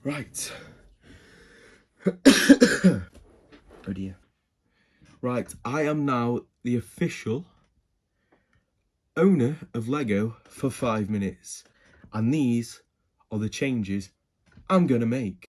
Right. Oh dear. Right, I am now the official owner of Lego for 5 minutes. And these are the changes I'm gonna make.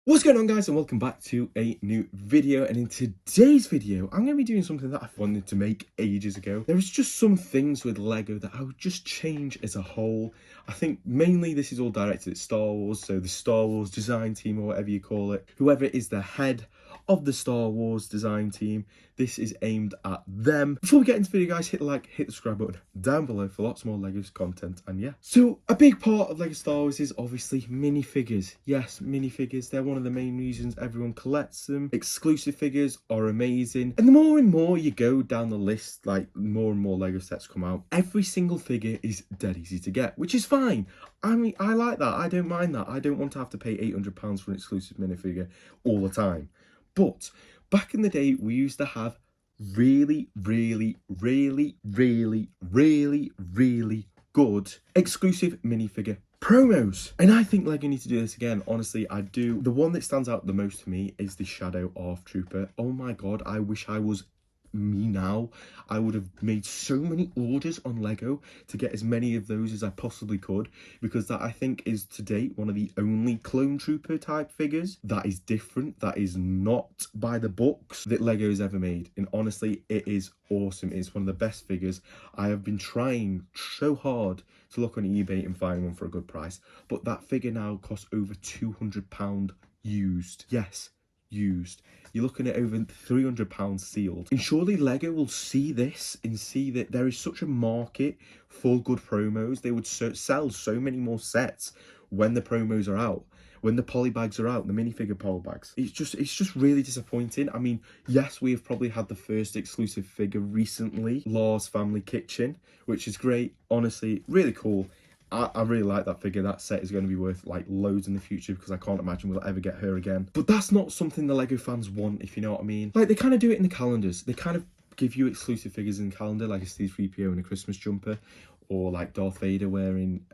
What's going on, guys, and welcome back to a new video. And in today's video I'm going to be doing something that I've wanted to make ages ago. There's just some things with Lego that I would just change as a whole. I think mainly this is all directed at Star Wars, so the Star Wars design team, or whatever you call it, whoever is the head of the Star Wars design team, this is aimed at them. Before we get into the video, guys, hit the like, hit the subscribe button down below for lots more Lego content. And yeah, so a big part of Lego Star Wars is obviously minifigures. Yes, minifigures, they're one of the main reasons everyone collects them. Exclusive figures are amazing, and the more and more you go down the list, like more and more Lego sets come out, every single figure is dead easy to get, which is fine. I mean, I like that. I don't mind that. I don't want to have to pay £800 for an exclusive minifigure all the time. But back in the day, we used to have really good exclusive minifigure promos. And I think Lego need to do this again. Honestly, I do. The one that stands out the most to me is the Shadow ARF Trooper. Oh my god, I wish I was me now. I would have made so many orders on Lego to get as many of those as I possibly could, because that, I think, is to date one of the only clone trooper type figures that is different, that is not by the books, that Lego has ever made. And honestly, it is awesome. It's one of the best figures. I have been trying so hard to look on eBay and find one for a good price, but that figure now costs over £200 used. Yes, used. You're looking at over £300 sealed. And surely Lego will see this and see that there is such a market for good promos. They would sell so many more sets when the promos are out, when the polybags are out, the minifigure polybags. It's just really disappointing. I mean, yes, we have probably had the first exclusive figure recently, Lars Family Kitchen, which is great. Honestly, really cool. I really like that figure. That set is going to be worth like loads in the future, because I can't imagine we'll ever get her again. But that's not something the Lego fans want, if you know what I mean. Like, they kind of do it in the calendars. They kind of give you exclusive figures in the calendar, like a C-3PO in a Christmas jumper, or like Darth Vader wearing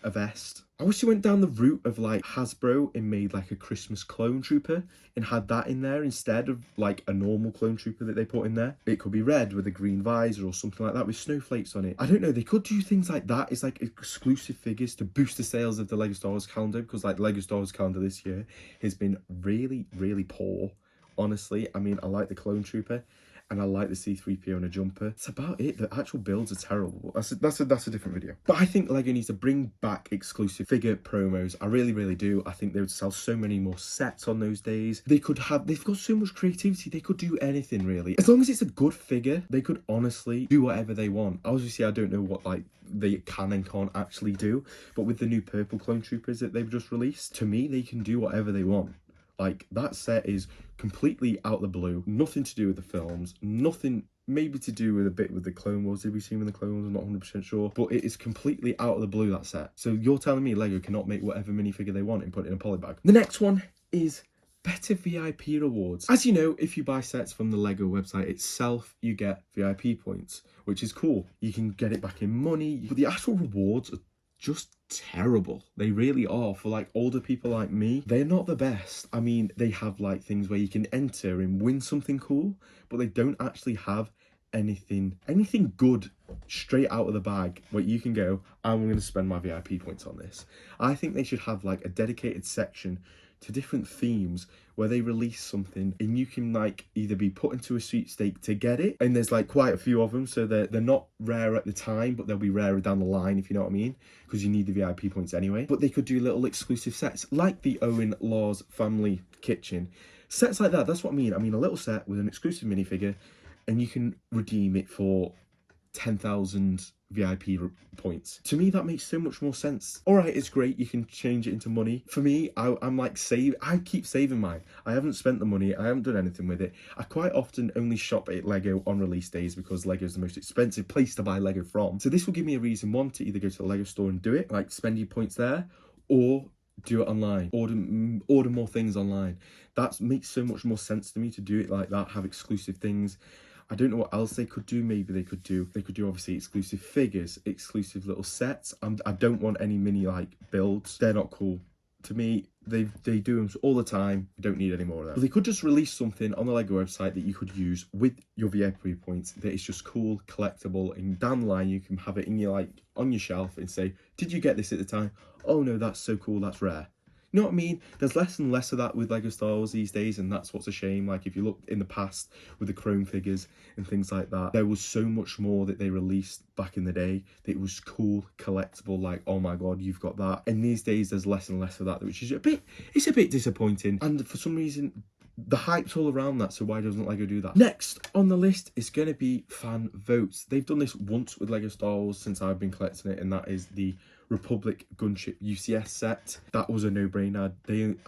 a vest. I wish you went down the route of like Hasbro and made like a Christmas clone trooper and had that in there instead of like a normal clone trooper that they put in there. It could be red with a green visor or something like that with snowflakes on it. I don't know, they could do things like that. It's like exclusive figures to boost the sales of the Lego Star Wars calendar, because like the Lego Star Wars calendar this year has been really poor, honestly. I mean, I like the clone trooper and I like the C-3PO in a jumper. It's about it. The actual builds are terrible. That's a different video. But I think Lego needs to bring back exclusive figure promos. I really do. I think they would sell so many more sets on those days. They've got so much creativity. They could do anything, really. As long as it's a good figure, they could honestly do whatever they want. Obviously, I don't know what like they can and can't actually do, but with the new purple clone troopers that they've just released, to me, they can do whatever they want. Like, that set is completely out the blue, nothing to do with the films, nothing maybe to do with a bit with the Clone Wars. Did we see him in the Clone Wars? I'm not 100% sure, but it is completely out of the blue, that set. So you're telling me Lego cannot make whatever minifigure they want and put it in a polybag? The next one is better VIP rewards. As you know, if you buy sets from the Lego website itself, you get VIP points, which is cool. You can get it back in money, but the actual rewards are just terrible. They really are. For like older people like me, they're not the best. I mean, they have like things where you can enter and win something cool, but they don't actually have anything good straight out of the bag where you can go, I'm going to spend my VIP points on this. I think they should have like a dedicated section to different themes where they release something and you can like either be put into a sweepstake to get it, and there's like quite a few of them, so they're not rare at the time, but they'll be rarer down the line, if you know what I mean, because you need the VIP points anyway. But they could do little exclusive sets like the Owen Lars Family Kitchen, sets like that. That's what I mean. I mean a little set with an exclusive minifigure, and you can redeem it for 10,000 VIP points. To me, that makes so much more sense. All right, it's great. You can change it into money. For me, I'm like I keep saving mine. I haven't spent the money. I haven't done anything with it. I quite often only shop at Lego on release days, because Lego is the most expensive place to buy Lego from. So this will give me a reason, one, to either go to the Lego store and do it, like spend your points there, or do it online, order more things online. That makes so much more sense to me, to do it like that, have exclusive things. I don't know what else they could do. Maybe they could do obviously exclusive figures, exclusive little sets. I don't want any mini like builds. They're not cool to me, they do them all the time. We don't need any more of that. But they could just release something on the Lego website that you could use with your VIP points that is just cool, collectible, and down the line you can have it in your, like, on your shelf and say, did you get this at the time? Oh no, that's so cool, that's rare. You know what I mean? There's less and less of that with Lego Star Wars these days, and that's what's a shame. Like, if you look in the past with the Chrome figures and things like that, there was so much more that they released back in the day that was cool, collectible, like, oh my god, you've got that. And these days there's less and less of that, which is it's a bit disappointing. And for some reason, the hype's all around that, so why doesn't Lego do that? Next on the list is going to be fan votes. They've done this once with Lego Star Wars since I've been collecting it, and that is the Republic gunship UCS set. That was a no-brainer.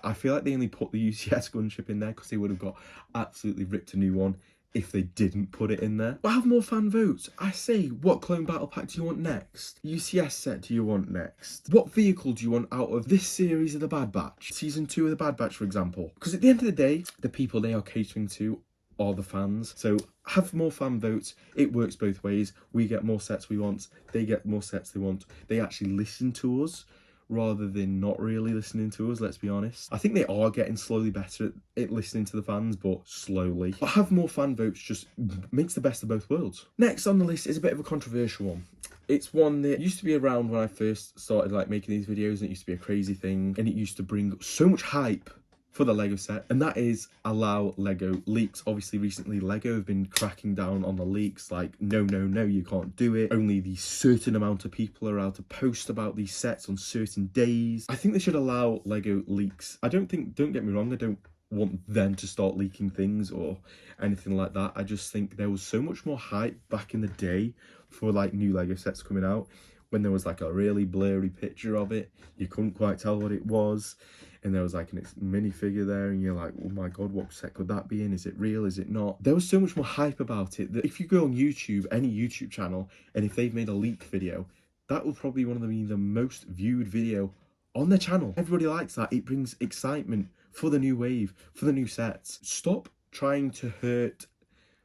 I feel like they only put the UCS gunship in there because they would have got absolutely ripped a new one if they didn't put it in there. But have more fan votes. I say, what clone battle pack do you want next? UCS set do you want next? What vehicle do you want out of this series of the Bad Batch? Season 2 of the Bad Batch, for example. Because at the end of the day, the people they are catering to are the fans. So have more fan votes. It works both ways. We get more sets we want. They get more sets they want. They actually listen to us rather than not really listening to us, let's be honest. I think they are getting slowly better at listening to the fans, but slowly. But have more fan votes just makes the best of both worlds. Next on the list is a bit of a controversial one. It's one that used to be around when I first started like making these videos, and it used to be a crazy thing, and it used to bring so much hype for the Lego set, and that is allow Lego leaks. Obviously recently Lego have been cracking down on the leaks, like no, you can't do it. Only the certain amount of people are allowed to post about these sets on certain days. I think they should allow Lego leaks. Don't get me wrong, I don't want them to start leaking things or anything like that. I just think there was so much more hype back in the day for like new Lego sets coming out, when there was like a really blurry picture of it, you couldn't quite tell what it was, and there was like a minifigure there, and you're like, oh my god, what set could that be in? Is it real? Is it not? There was so much more hype about it that if you go on YouTube, any YouTube channel, and if they've made a leak video, that will probably be one of the most viewed video on their channel. Everybody likes that. It brings excitement for the new wave, for the new sets. Stop trying to hurt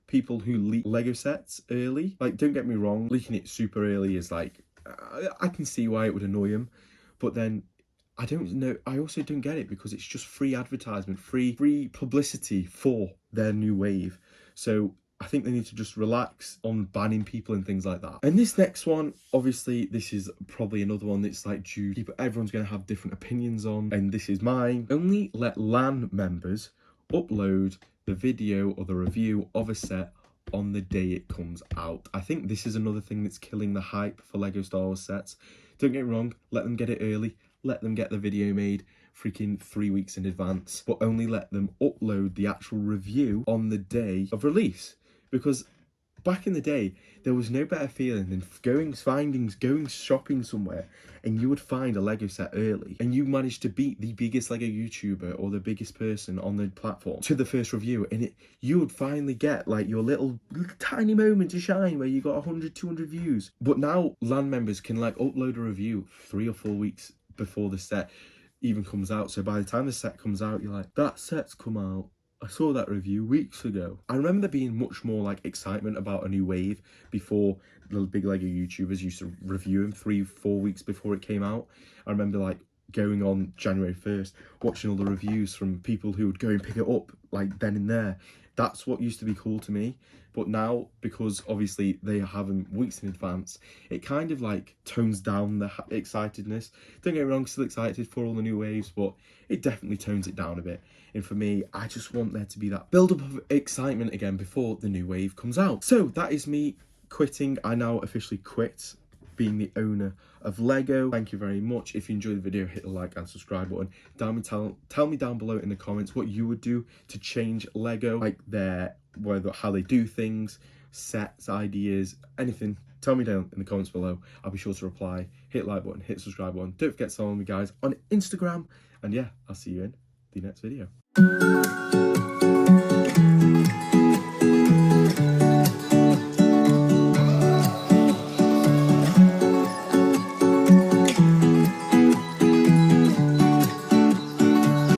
people who leak Lego sets early. Like, don't get me wrong, leaking it super early is like, I can see why it would annoy them, but then I don't know, I also don't get it because it's just free advertisement, free publicity for their new wave. So I think they need to just relax on banning people and things like that. And this next one, obviously this is probably another one that's like everyone's going to have different opinions on, and this is mine. Only let LAN members upload the video or the review of a set on the day it comes out. I think this is another thing that's killing the hype for Lego Star Wars sets. Don't get me wrong, let them get it early, let them get the video made freaking 3 weeks in advance, but only let them upload the actual review on the day of release. Because back in the day, there was no better feeling than going shopping somewhere, and you would find a Lego set early, and you managed to beat the biggest Lego YouTuber or the biggest person on the platform to the first review, and you would finally get like your little tiny moment to shine where you got 100, 200 views. But now LAN members can like upload a review 3 or 4 weeks before the set even comes out. So by the time the set comes out, you're like, that set's come out, I saw that review weeks ago. I remember there being much more like excitement about a new wave before the big Lego YouTubers used to review them 3-4 weeks before it came out. I remember like going on January 1st, watching all the reviews from people who would go and pick it up like then and there. That's what used to be cool to me. But now, because obviously they have them weeks in advance, it kind of like tones down the excitedness. Don't get me wrong, still excited for all the new waves, but it definitely tones it down a bit. And for me, I just want there to be that build-up of excitement again before the new wave comes out. So that is me quitting. I now officially quit being the owner of Lego. Thank you very much. If you enjoyed the video, hit the like and subscribe button. Tell me down below in the comments what you would do to change Lego, like how they do things, sets, ideas, anything. Tell me down in the comments below. I'll be sure to reply. Hit like button, hit subscribe button. Don't forget to follow me guys on Instagram. And yeah, I'll see you in the next video.